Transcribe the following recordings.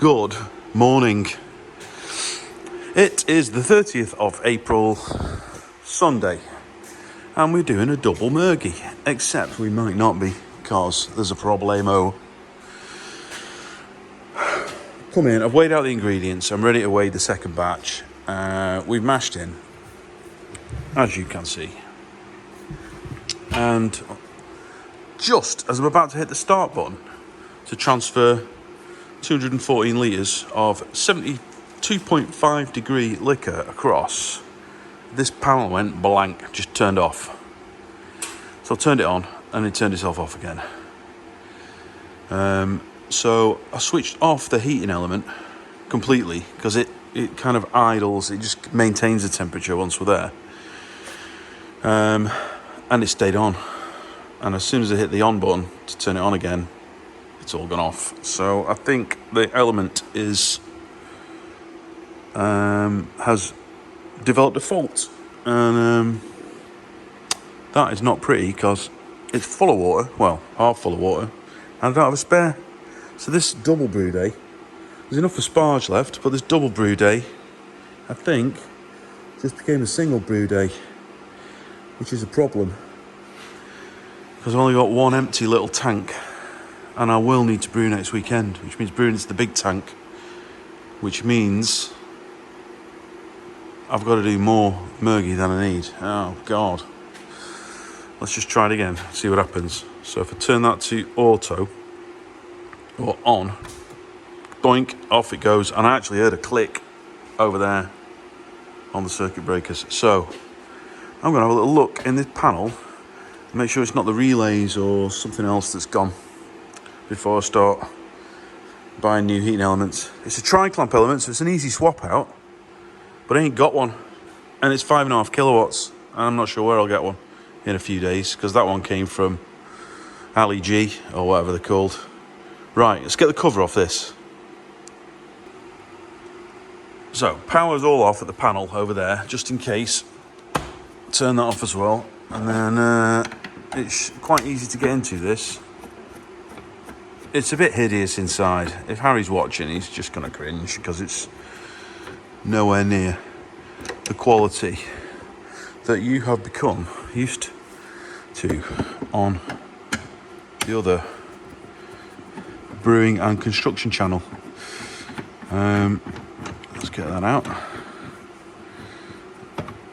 Good morning. It is the 30th of April, Sunday, and we're doing a double mergy, except we might not be because there's a problemo. Come in, I've weighed out the ingredients, I'm ready to weigh the second batch. We've mashed in, as you can see, and just as I'm about to hit the start button to transfer 214 litres of 72.5 degree liquor across, this panel went blank, just turned off. So I turned it on and it turned itself off again. So I switched off the heating element completely because it kind of idles, it just maintains the temperature once we're there. And it stayed on. And as soon as I hit the on button to turn it on again, it's all gone off. So I think the element has developed a fault, and that is not pretty because it's full of water, well, half full of water, and I don't have a spare. So this double brew day, there's enough for sparge left, but this double brew day, I think, just became a single brew day, which is a problem because I've only got one empty little tank. And I will need to brew next weekend, which means brewing into the big tank, which means I've got to do more mergy than I need. Oh, God. Let's just try it again, see what happens. So if I turn that to auto, or on, boink, off it goes. And I actually heard a click over there on the circuit breakers. So I'm going to have a little look in this panel, make sure it's not the relays or something else that's gone before I start buying new heating elements. It's a tri-clamp element, so it's an easy swap out, but I ain't got one, and it's 5.5 kilowatts, and I'm not sure where I'll get one in a few days, because that one came from Ali G, or whatever they're called. Right, let's get the cover off this. So, power's all off at the panel over there, just in case. Turn that off as well, and then it's quite easy to get into this. It's a bit hideous inside. If Harry's watching, he's just going to cringe because it's nowhere near the quality that you have become used to on the other brewing and construction channel. Let's get that out.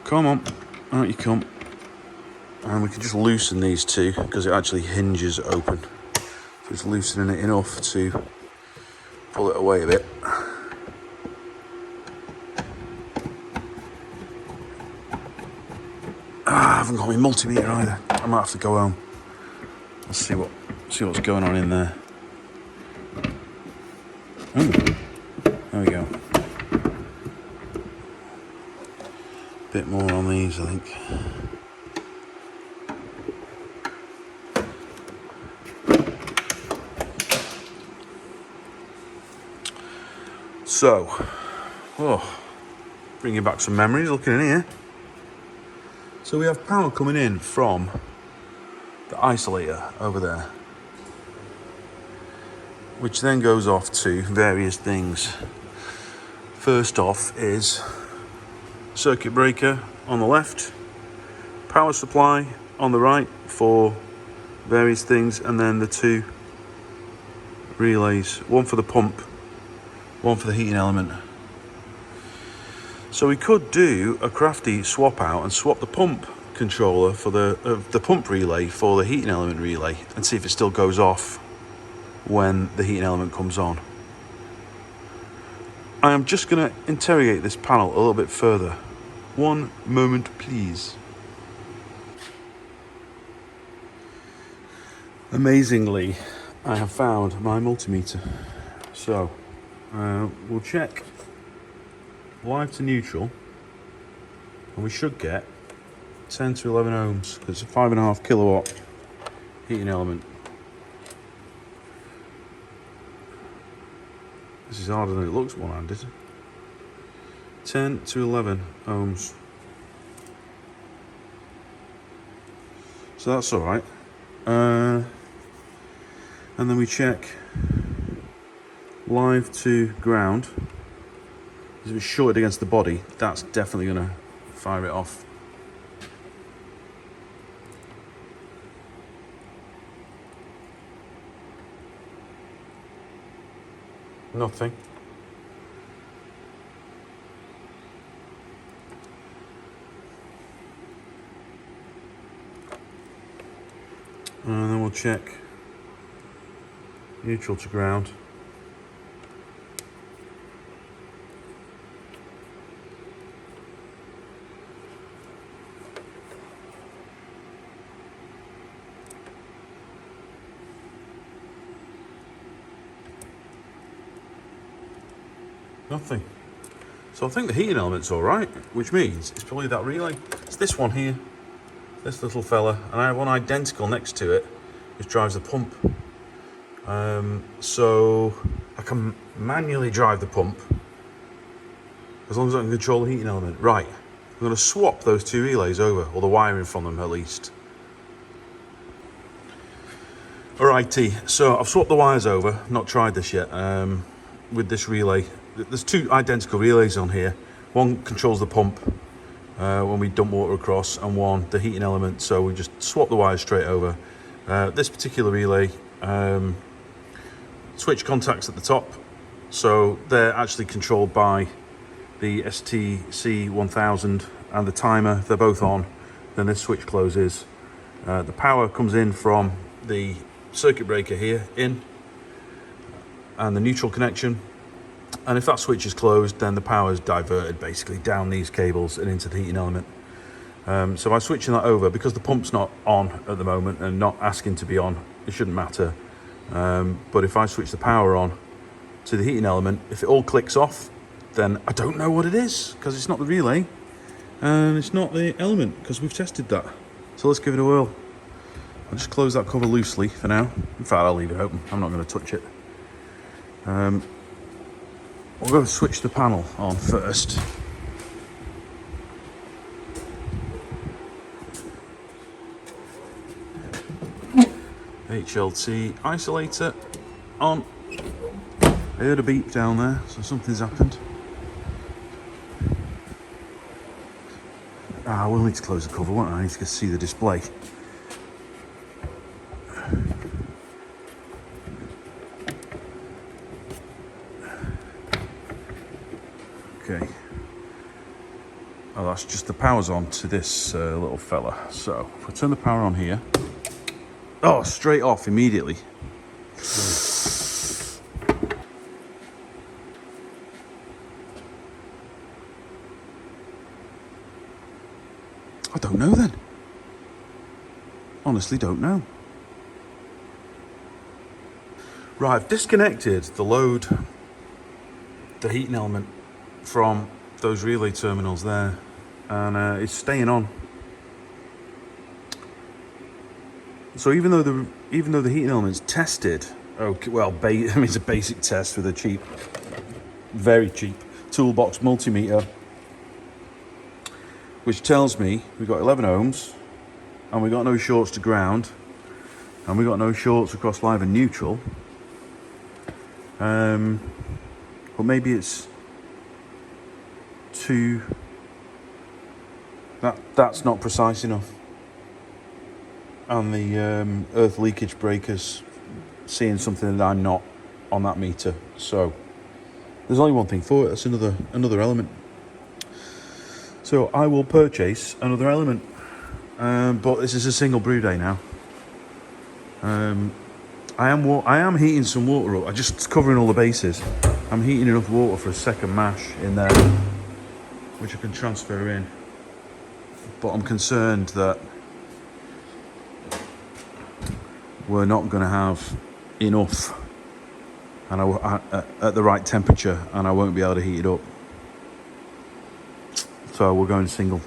Come on, out you come. And we can just loosen these two because it actually hinges open. Just loosening it enough to pull it away a bit. I haven't got my multimeter either. I might have to go home. Let's see what's going on in there. Ooh, there we go. Bit more on these, I think. So, bringing back some memories, looking in here. So we have power coming in from the isolator over there, which then goes off to various things. First off is circuit breaker on the left, power supply on the right for various things, and then the two relays, one for the pump, one for the heating element. So we could do a crafty swap out and swap the pump controller for the pump relay for the heating element relay and see if it still goes off when the heating element comes on. I am just going to interrogate this panel a little bit further. One moment, please. Amazingly, I have found my multimeter. So we'll check live to neutral, and we should get 10 to 11 ohms because it's a 5.5 kilowatt heating element. This is harder than it looks one-handed. 10 to 11 ohms. So that's all right. And then we check live to ground is a bit shorted against the body, that's definitely going to fire it off. Nothing. And then we'll check neutral to ground. Nothing. So I think the heating element's all right, which means it's probably that relay. It's this one here, this little fella, and I have one identical next to it, which drives the pump. So I can manually drive the pump as long as I can control the heating element. Right, I'm going to swap those two relays over, or the wiring from them at least. Alrighty, so I've swapped the wires over, not tried this yet, with this relay. There's two identical relays on here. One controls the pump when we dump water across, and one the heating element, so we just swap the wires straight over. This particular relay, switch contacts at the top, so they're actually controlled by the STC 1000 and the timer. They're both on, then this switch closes. The power comes in from the circuit breaker here in, and the neutral connection. And if that switch is closed, then the power is diverted basically down these cables and into the heating element. So by switching that over, because the pump's not on at the moment and not asking to be on, it shouldn't matter. But if I switch the power on to the heating element, if it all clicks off, then I don't know what it is, because it's not the relay and it's not the element, because we've tested that. So let's give it a whirl. I'll just close that cover loosely for now. In fact, I'll leave it open. I'm not going to touch it. We'll go switch the panel on first. HLT isolator on. I heard a beep down there, so something's happened. I will need to close the cover, won't I? I need to see the display. Okay. Oh, that's just the power's on to this little fella. So if I turn the power on here, oh, straight off immediately. I don't know then. Honestly, don't know. Right, I've disconnected the load, the heating element from those relay terminals there, and it's staying on. So even though the heating element's tested, okay, well, I mean, it's a basic test with a cheap, very cheap toolbox multimeter, which tells me we've got 11 ohms, and we got no shorts to ground, and we got no shorts across live and neutral. But maybe it's too. That's not precise enough. And the earth leakage breakers seeing something that I'm not on that meter. So there's only one thing for it. That's another element. So I will purchase another element. But this is a single brew day now. I am heating some water up. I'm just covering all the bases. I'm heating enough water for a second mash in there, which I can transfer in. But I'm concerned that we're not going to have enough and at the right temperature, and I won't be able to heat it up. So we're going single.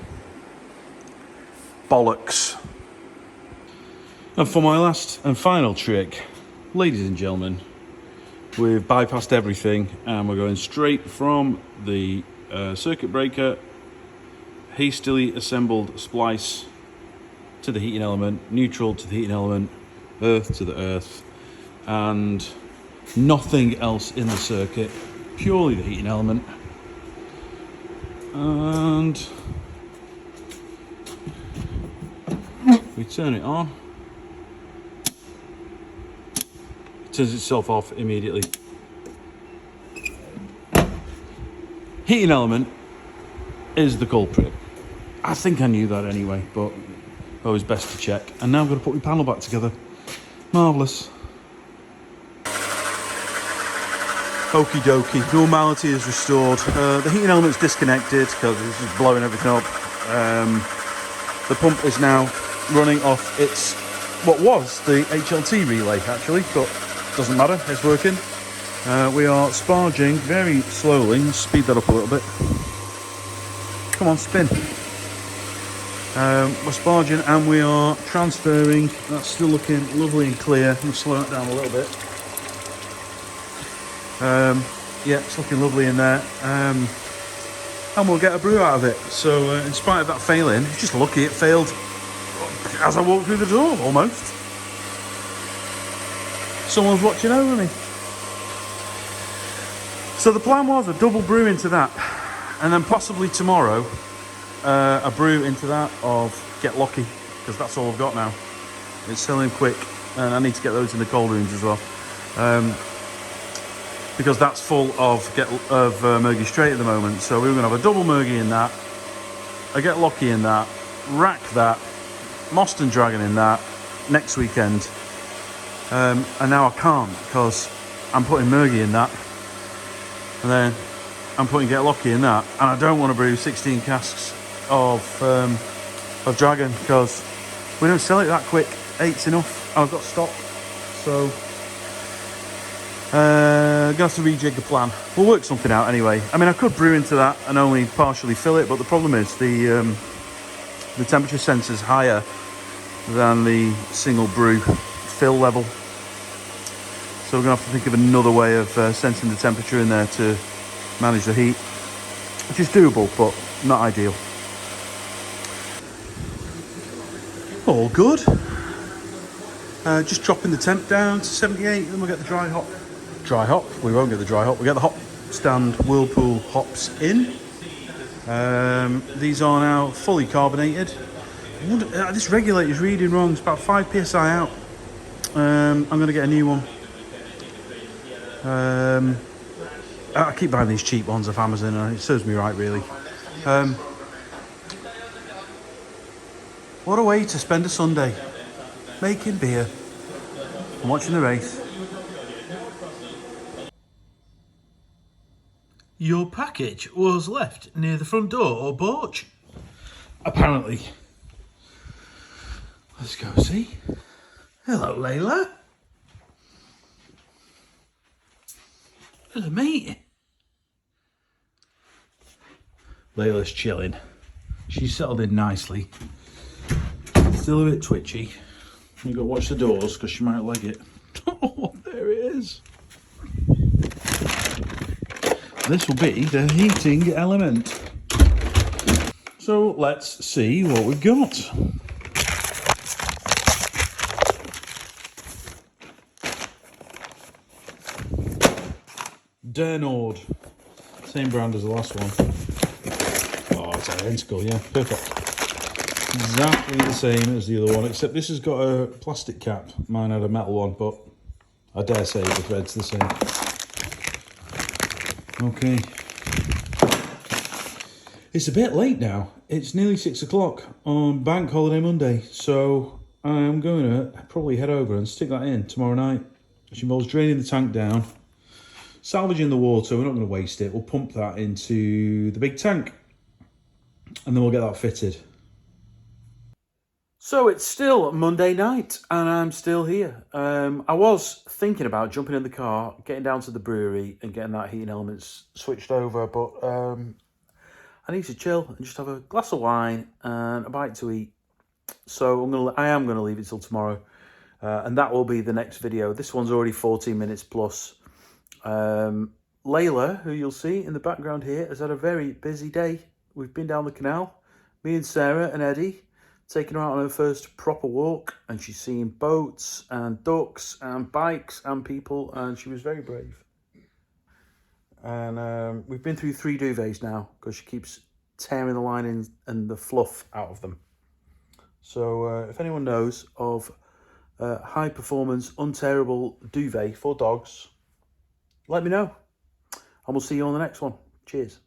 Bollocks. And for my last and final trick, ladies and gentlemen, we've bypassed everything and we're going straight from the circuit breaker, hastily assembled splice to the heating element, neutral to the heating element, earth to the earth, and Nothing else in the circuit, purely the heating element. And we turn it on, it turns itself off immediately. Heating element is the culprit. I think I knew that anyway, but always best to check. And now I'm going to put my panel back together. Marvellous. Okie dokie, normality is restored. The heating element's disconnected because it's just blowing everything up. The pump is now running off its, what was the HLT relay actually, but doesn't matter, it's working. We are sparging very slowly. Let's speed that up a little bit. Come on, spin. We're sparging and we are transferring. That's still looking lovely and clear. I'm going to slow that down a little bit. Yeah, it's looking lovely in there. And we'll get a brew out of it. So in spite of that failing, it's just lucky it failed as I walked through the door, almost. Someone's watching over me. So the plan was a double brew into that, and then possibly tomorrow a brew into that of Get Lucky, because that's all I've got now. It's selling quick, and I need to get those in the cold rooms as well. Because that's full of Mergy Straight at the moment. So we were going to have a double Mergy in that, a Get Lucky in that, Rack that, Moston Dragon in that next weekend. And now I can't because I'm putting Mergy in that, and then I'm putting Get Lucky in that, and I don't want to brew 16 casks of Dragon because we don't sell it that quick. 8's enough. I've got stock, so. Gonna have to rejig the plan. We'll work something out anyway. I mean, I could brew into that and only partially fill it, but the problem is the temperature sensor's higher than the single brew fill level. So we're gonna have to think of another way of sensing the temperature in there to manage the heat, which is doable, but not ideal. All good. Just dropping the temp down to 78, then we'll get the dry hop. Dry hop, we won't get the dry hop, we'll get the hop stand Whirlpool hops in. These are now fully carbonated. This regulator's reading wrong, it's about 5 psi out. I'm going to get a new one. I keep buying these cheap ones off Amazon and it serves me right really. What a way to spend a Sunday, making beer and watching the race. Your package was left near the front door or porch. Apparently. Let's go see. Hello, Laila. Hello, mate. Laila's chilling. She's settled in nicely. Still a bit twitchy. You've got to watch the doors because she might leg it. Oh, there it is. This will be the heating element. So let's see what we've got. Dernord. Same brand as the last one. Oh, it's identical, yeah, perfect. Exactly the same as the other one, except this has got a plastic cap. Mine had a metal one, but I dare say the thread's the same. Okay. It's a bit late now. It's nearly 6 o'clock on Bank Holiday Monday, so I'm going to probably head over and stick that in tomorrow night, which involves draining the tank down, salvaging the water. We're not going to waste it. We'll pump that into the big tank, and then we'll get that fitted. So it's still Monday night and I'm still here. I was thinking about jumping in the car, getting down to the brewery and getting that heating elements switched over, but I need to chill and just have a glass of wine and a bite to eat. So I am gonna leave it till tomorrow, and that will be the next video. This one's already 14 minutes plus. Laila, who you'll see in the background here, has had a very busy day. We've been down the canal, me and Sarah and Eddie, taking her out on her first proper walk, and she's seen boats and ducks and bikes and people, and she was very brave. And we've been through 3 duvets now because she keeps tearing the linings and the fluff out of them. So if anyone knows of high performance, unterrible duvet for dogs, let me know. And we'll see you on the next one. Cheers.